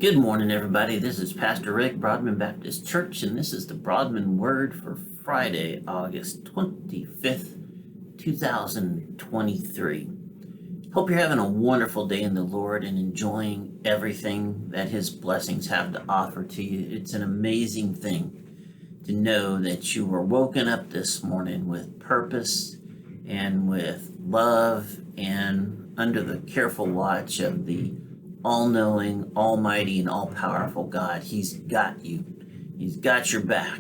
Good morning, everybody. This is Pastor Rick, Broadman Baptist Church, and this is the Broadman Word for Friday, August 25th, 2023. Hope you're having a wonderful day in the Lord and enjoying everything that His blessings have to offer to you. It's an amazing thing to know that you were woken up this morning with purpose and with love and under the careful watch of the all-knowing, almighty, and all-powerful God. He's got you. He's got your back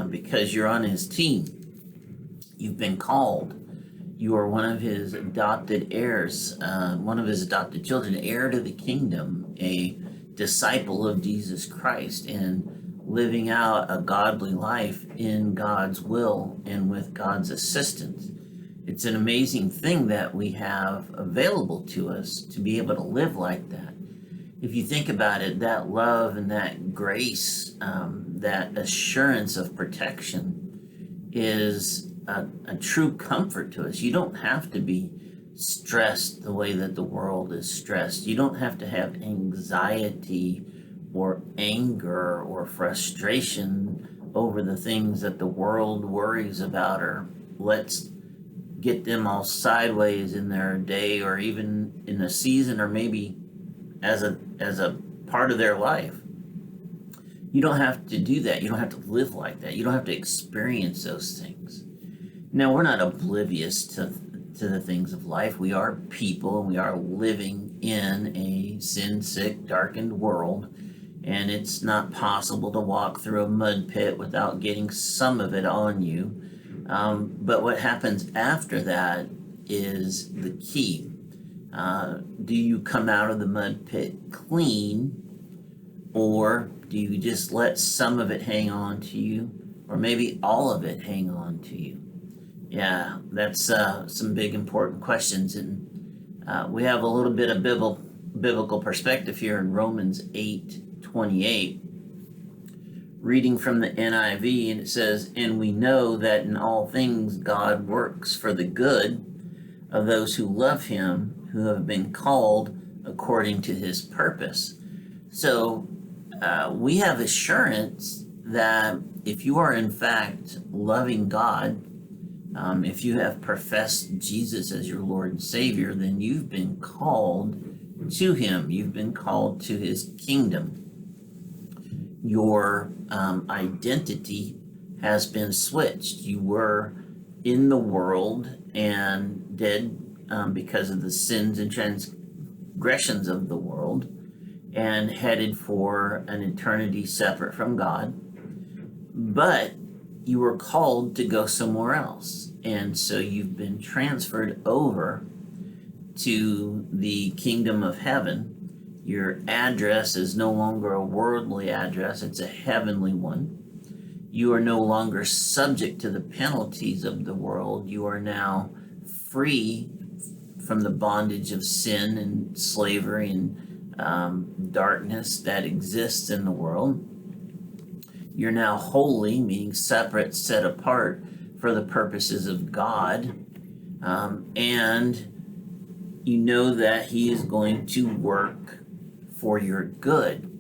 because you're on His team. You've been called. You are one of His adopted heirs, one of His adopted children, heir to the kingdom, a disciple of Jesus Christ, and living out a godly life in God's will and with God's assistance. It's an amazing thing that we have available to us to be able to live like that. If you think about it, that love and that grace, that assurance of protection is a true comfort to us. You don't have to be stressed the way that the world is stressed. You don't have to have anxiety or anger or frustration over the things that the world worries about, or let's get them all sideways in their day or even in a season or maybe as a part of their life. You don't have to do that. You don't have to live like that. You don't have to experience those things. Now, we're not oblivious to the things of life. We are people, and we are living in a sin-sick, darkened world, and it's not possible to walk through a mud pit without getting some of it on you. But what happens after that is the key. Do you come out of the mud pit clean, or do you just let some of it hang on to you, or maybe all of it hang on to you? Yeah, that's some big important questions, and we have a little bit of biblical perspective here in Romans 8:28. Reading from the NIV, and it says, "And we know that in all things God works for the good of those who love Him, who have been called according to His purpose." So we have assurance that if you are in fact loving God, if you have professed Jesus as your Lord and Savior, then you've been called to Him. You've been called to His kingdom. Your identity has been switched. You were in the world and dead because of the sins and transgressions of the world, and headed for an eternity separate from God. But you were called to go somewhere else, and so you've been transferred over to the kingdom of heaven. Your address is no longer a worldly address, it's a heavenly one. You are no longer subject to the penalties of the world. You are now free from the bondage of sin and slavery and darkness that exists in the world. You're now holy, meaning separate, set apart for the purposes of God. And you know that He is going to work for your good.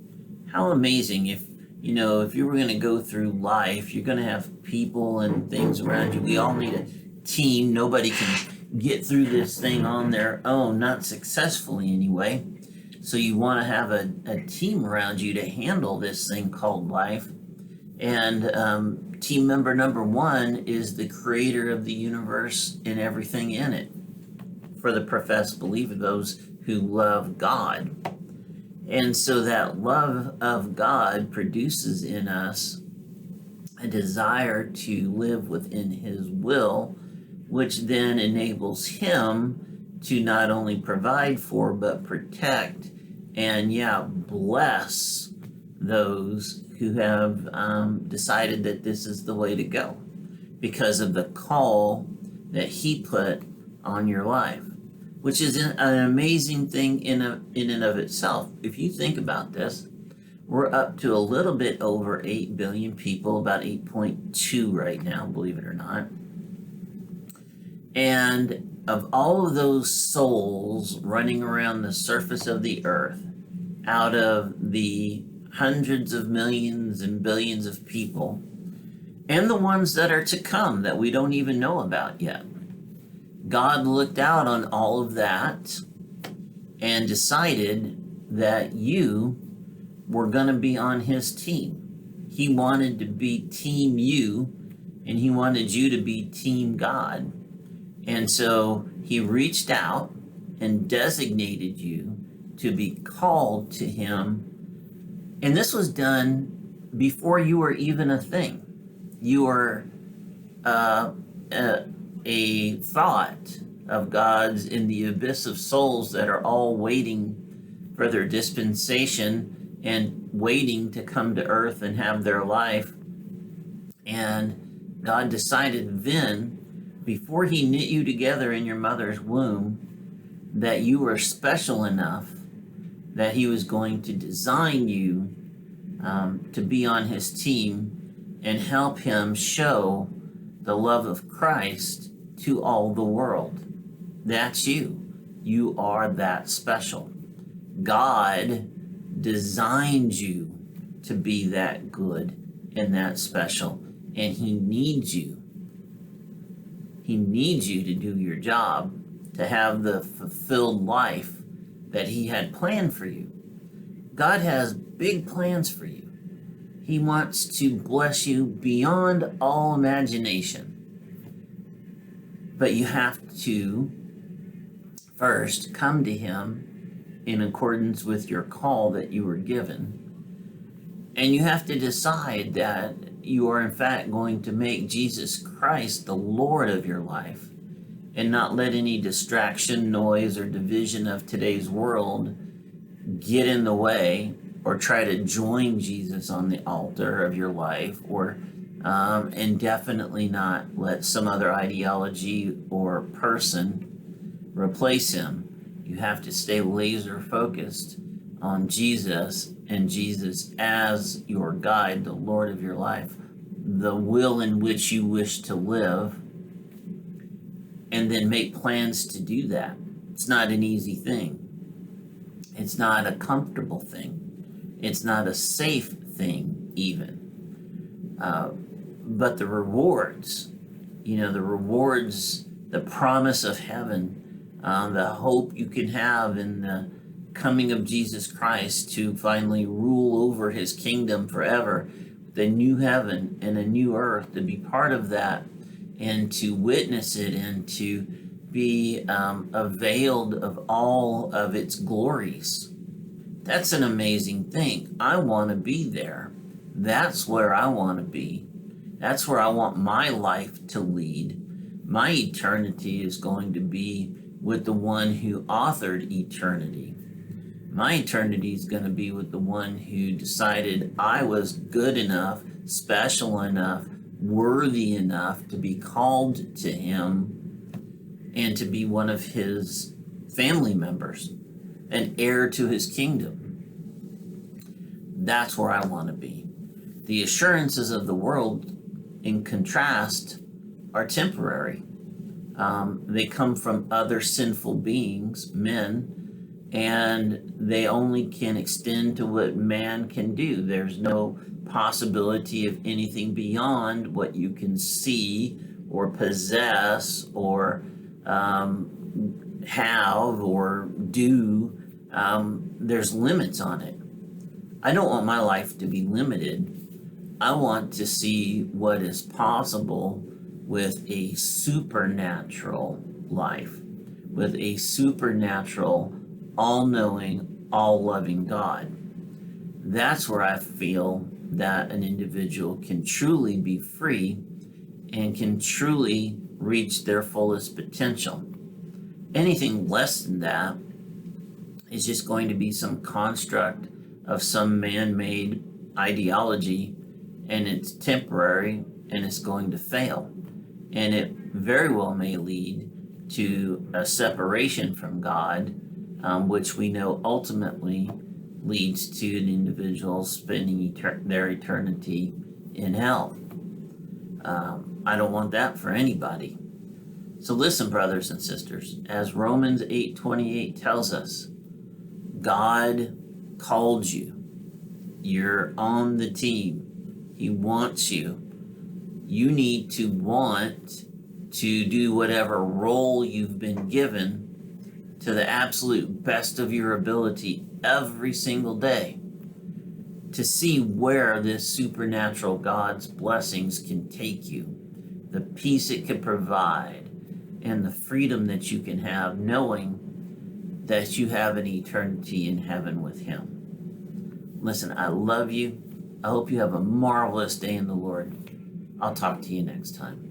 How amazing if you were going to go through life, you're going to have people and things around you. We all need a team. Nobody can get through this thing on their own, not successfully anyway. So you want to have a team around you to handle this thing called life. And team member number one is the creator of the universe and everything in it, for the professed believer, those who love God. And so that love of God produces in us a desire to live within His will, which then enables Him to not only provide for, but protect and, bless those who have decided that this is the way to go because of the call that He put on your life, which is an amazing thing in and of itself. If you think about this, we're up to a little bit over 8 billion people, about 8.2 right now, believe it or not. And of all of those souls running around the surface of the earth, out of the hundreds of millions and billions of people, and the ones that are to come that we don't even know about yet. God looked out on all of that and decided that you were going to be on his team. He wanted to be team you, and he wanted you to be team God. And so he reached out and designated you to be called to him. And this was done before you were even a thing. You were a thought of God's in the abyss of souls that are all waiting for their dispensation and waiting to come to earth and have their life. And God decided then, before he knit you together in your mother's womb, that you were special enough that he was going to design you to be on his team and help him show the love of Christ to all the world. That's you. You are that special. God designed you to be that good and that special, and he needs you. He needs you to do your job, to have the fulfilled life that he had planned for you. God has big plans for you. He wants to bless you beyond all imagination. But you have to first come to him in accordance with your call that you were given. And you have to decide that you are in fact going to make Jesus Christ the Lord of your life, and not let any distraction, noise, or division of today's world get in the way, or try to join Jesus on the altar of your life, or and definitely not let some other ideology or person replace him. You have to stay laser focused on Jesus, and Jesus as your guide, the Lord of your life, the will in which you wish to live, and then make plans to do that. It's not an easy thing. It's not a comfortable thing. It's not a safe thing even. But the rewards, the promise of heaven, the hope you can have in the coming of Jesus Christ to finally rule over his kingdom forever, the new heaven and a new earth, to be part of that and to witness it and to be availed of all of its glories. That's an amazing thing. I want to be there. That's where I want to be. That's where I want my life to lead. My eternity is going to be with the one who authored eternity. My eternity is going to be with the one who decided I was good enough, special enough, worthy enough to be called to him and to be one of his family members, an heir to his kingdom. That's where I want to be. The assurances of the world, in contrast, are temporary. They come from other sinful beings, men, and they only can extend to what man can do. There's no possibility of anything beyond what you can see or possess or have or do. There's limits on it. I don't want my life to be limited. I want to see what is possible with a supernatural life, with a supernatural, all-knowing, all-loving God. That's where I feel that an individual can truly be free and can truly reach their fullest potential. Anything less than that is just going to be some construct of some man-made ideology, and it's temporary and it's going to fail. And it very well may lead to a separation from God, which we know ultimately leads to an individual spending their eternity in hell. I don't want that for anybody. So listen, brothers and sisters, as Romans 8:28 tells us, God called you. You're on the team. He wants you. You need to want to do whatever role you've been given to the absolute best of your ability every single day to see where this supernatural God's blessings can take you, the peace it can provide, and the freedom that you can have knowing that you have an eternity in heaven with Him. Listen, I love you. I hope you have a marvelous day in the Lord. I'll talk to you next time.